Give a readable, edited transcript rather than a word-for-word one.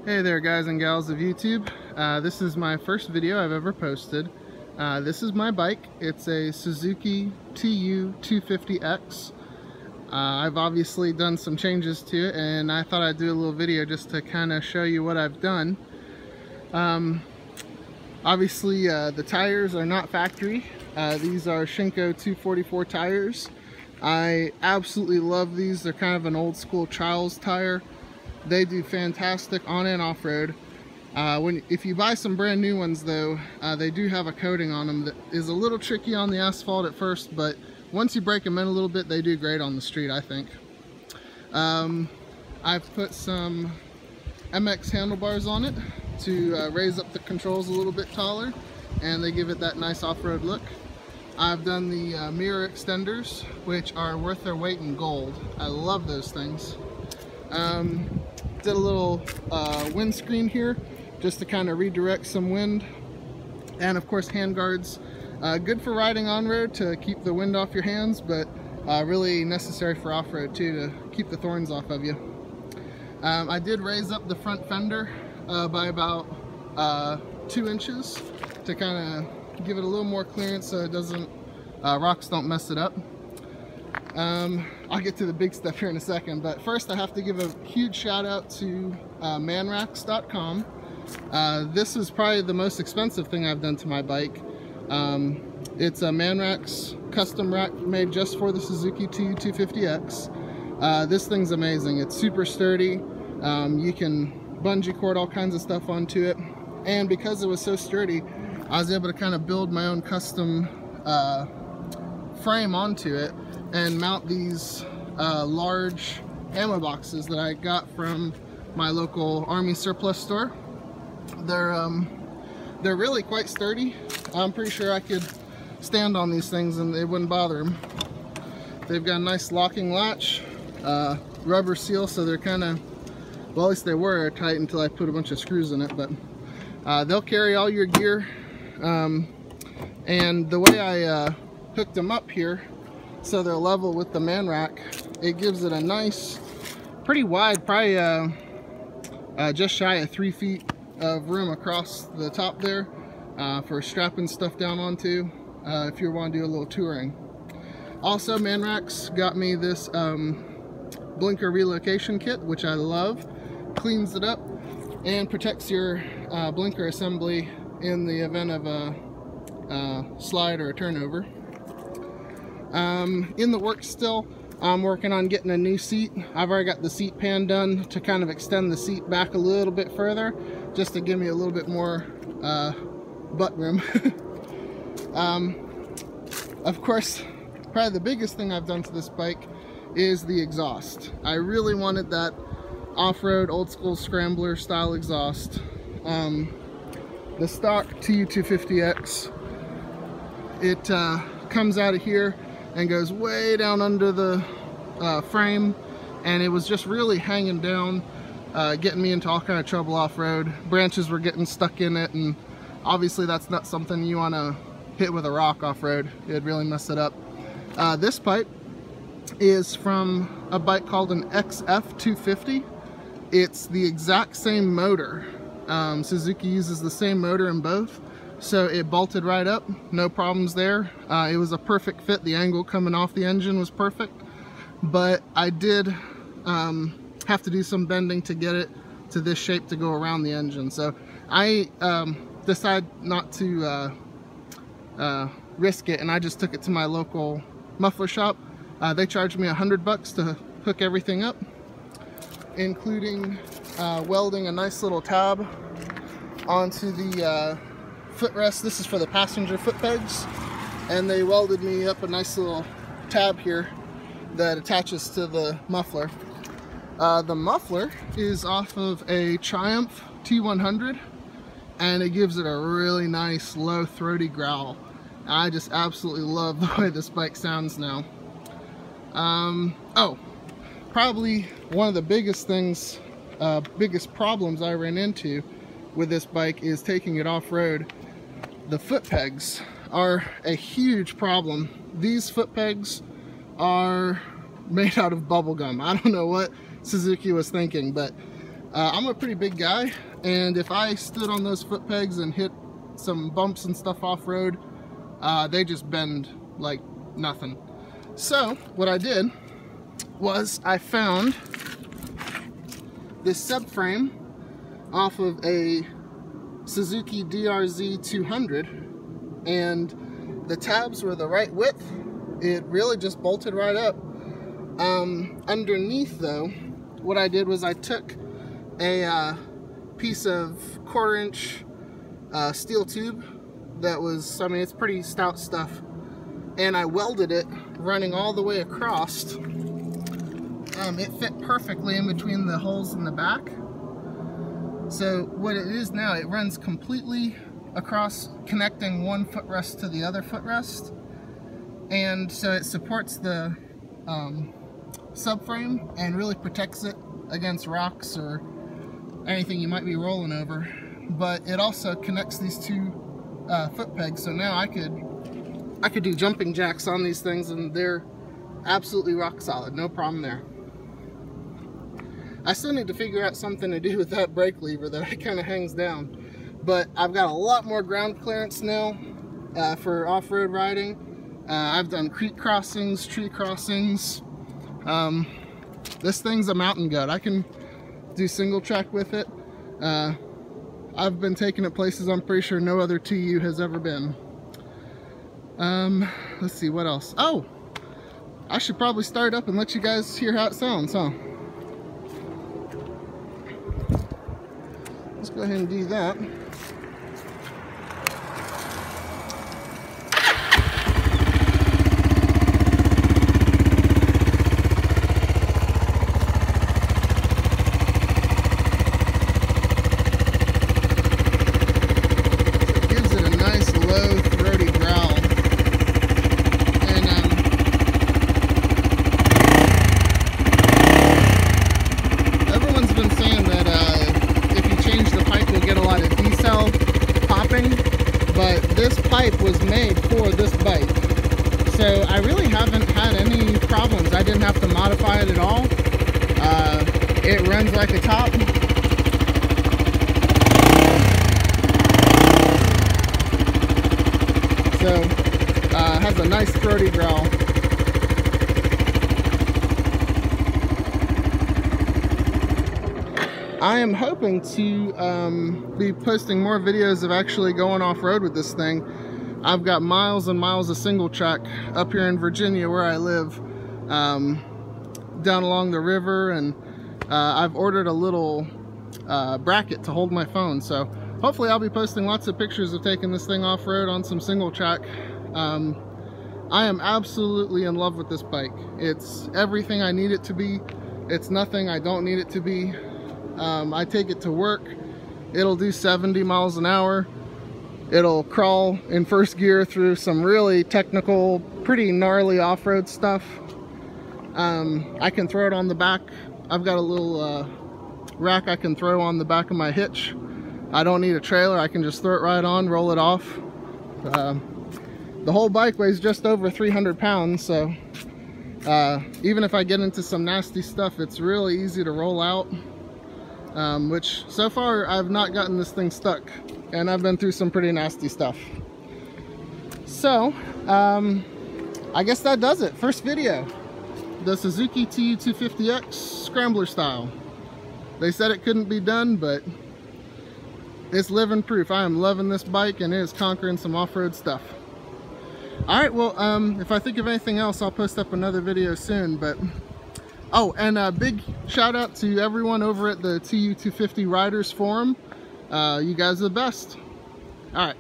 Hey there guys and gals of YouTube. This is my first video I've ever posted. This is my bike. It's a Suzuki TU250X. I've obviously done some changes to it and I thought I'd do a little video just to kind of show you what I've done. Obviously the tires are not factory. These are Shinko 244 tires. I absolutely love these. They're kind of an old school Charles tire. They do fantastic on and off-road. If you buy some brand new ones though, they do have a coating on them that is a little tricky on the asphalt at first, but once you break them in a little bit, they do great on the street, I think. I've put some MX handlebars on it to raise up the controls a little bit taller, and they give it that nice off-road look. I've done the mirror extenders, which are worth their weight in gold. I love those things. Did a little windscreen here just to kind of redirect some wind, and of course hand guards, good for riding on road to keep the wind off your hands, but really necessary for off-road too, to keep the thorns off of you. I did raise up the front fender by about 2 inches to kind of give it a little more clearance so it doesn't rocks don't mess it up. I'll get to the big stuff here in a second, but first I have to give a huge shout out to manracks.com. This is probably the most expensive thing I've done to my bike. It's a Manracks custom rack made just for the Suzuki TU250X. This thing's amazing. It's super sturdy. You can bungee cord all kinds of stuff onto it, and because it was so sturdy, I was able to kind of build my own custom frame onto it and mount these large ammo boxes that I got from my local Army surplus store. They're really quite sturdy. I'm pretty sure I could stand on these things and they wouldn't bother them. They've got a nice locking latch, rubber seal, so they're kind of, well, at least they were tight until I put a bunch of screws in it, but they'll carry all your gear. And the way I hooked them up here so they're level with the man rack, it gives it a nice, pretty wide, probably just shy of 3 feet of room across the top there for strapping stuff down onto if you want to do a little touring. Also, Manracks got me this blinker relocation kit, which I love. Cleans it up and protects your blinker assembly in the event of a slide or a turnover. In the works still, I'm working on getting a new seat. I've already got the seat pan done to kind of extend the seat back a little bit further, just to give me a little bit more butt room. Of course, probably the biggest thing I've done to this bike is the exhaust. I really wanted that off-road old school scrambler style exhaust. The stock TU250X, it comes out of here and goes way down under the frame, and it was just really hanging down, getting me into all kind of trouble off-road. Branches were getting stuck in it, and obviously that's not something you want to hit with a rock off-road. It'd really mess it up. This pipe is from a bike called an XF250. It's the exact same motor. Suzuki uses the same motor in both, so it bolted right up, no problems there. It was a perfect fit. The angle coming off the engine was perfect, but I did have to do some bending to get it to this shape to go around the engine. So I decided not to risk it, and I just took it to my local muffler shop. They charged me $100 to hook everything up, including welding a nice little tab onto the footrest. This is for the passenger foot pegs, and they welded me up a nice little tab here that attaches to the muffler. The muffler is off of a Triumph T100, and it gives it a really nice low throaty growl. I just absolutely love the way this bike sounds now. Oh, probably one of the biggest things, biggest problems I ran into with this bike is taking it off-road. The foot pegs are a huge problem. These foot pegs are made out of bubble gum. I don't know what Suzuki was thinking, but I'm a pretty big guy, and if I stood on those foot pegs and hit some bumps and stuff off-road, they just bend like nothing. So what I did was I found this subframe off of a Suzuki DRZ200, and the tabs were the right width. It really just bolted right up. Underneath though, what I did was I took a piece of 1/4 inch steel tube that was, I mean, it's pretty stout stuff, and I welded it running all the way across. It fit perfectly in between the holes in the back. So what it is now, it runs completely across, connecting one footrest to the other footrest, and so it supports the subframe and really protects it against rocks or anything you might be rolling over. But it also connects these two foot pegs, so now I could do jumping jacks on these things, and they're absolutely rock solid, no problem there. I still need to figure out something to do with that brake lever that kind of hangs down, but I've got a lot more ground clearance now for off-road riding. I've done creek crossings, tree crossings. This thing's a mountain goat. I can do single track with it. I've been taking it places I'm pretty sure no other TU has ever been. Let's see, what else? Oh, I should probably start up and let you guys hear how it sounds, huh? Let's go ahead and do that. But this pipe was made for this bike, so I really haven't had any problems. I didn't have to modify it at all. It runs like a top. So it has a nice throaty growl. I am hoping to be posting more videos of actually going off-road with this thing. I've got miles and miles of single track up here in Virginia where I live, down along the river, and I've ordered a little bracket to hold my phone, so hopefully I'll be posting lots of pictures of taking this thing off-road on some single track. I am absolutely in love with this bike. It's everything I need it to be. It's nothing I don't need it to be. I take it to work. It'll do 70 miles an hour. It'll crawl in first gear through some really technical, pretty gnarly off-road stuff. I can throw it on the back. I've got a little rack I can throw on the back of my hitch. I don't need a trailer. I can just throw it right on, roll it off. The whole bike weighs just over 300 pounds, so even if I get into some nasty stuff, it's really easy to roll out. Which so far I've not gotten this thing stuck, and I've been through some pretty nasty stuff. So I guess that does it. First video, the Suzuki TU250X scrambler style. They said it couldn't be done, but it's living proof. I am loving this bike, and it is conquering some off-road stuff. Alright, well, if I think of anything else, I'll post up another video soon. But oh, and a big shout out to everyone over at the TU250 Riders Forum. You guys are the best. All right.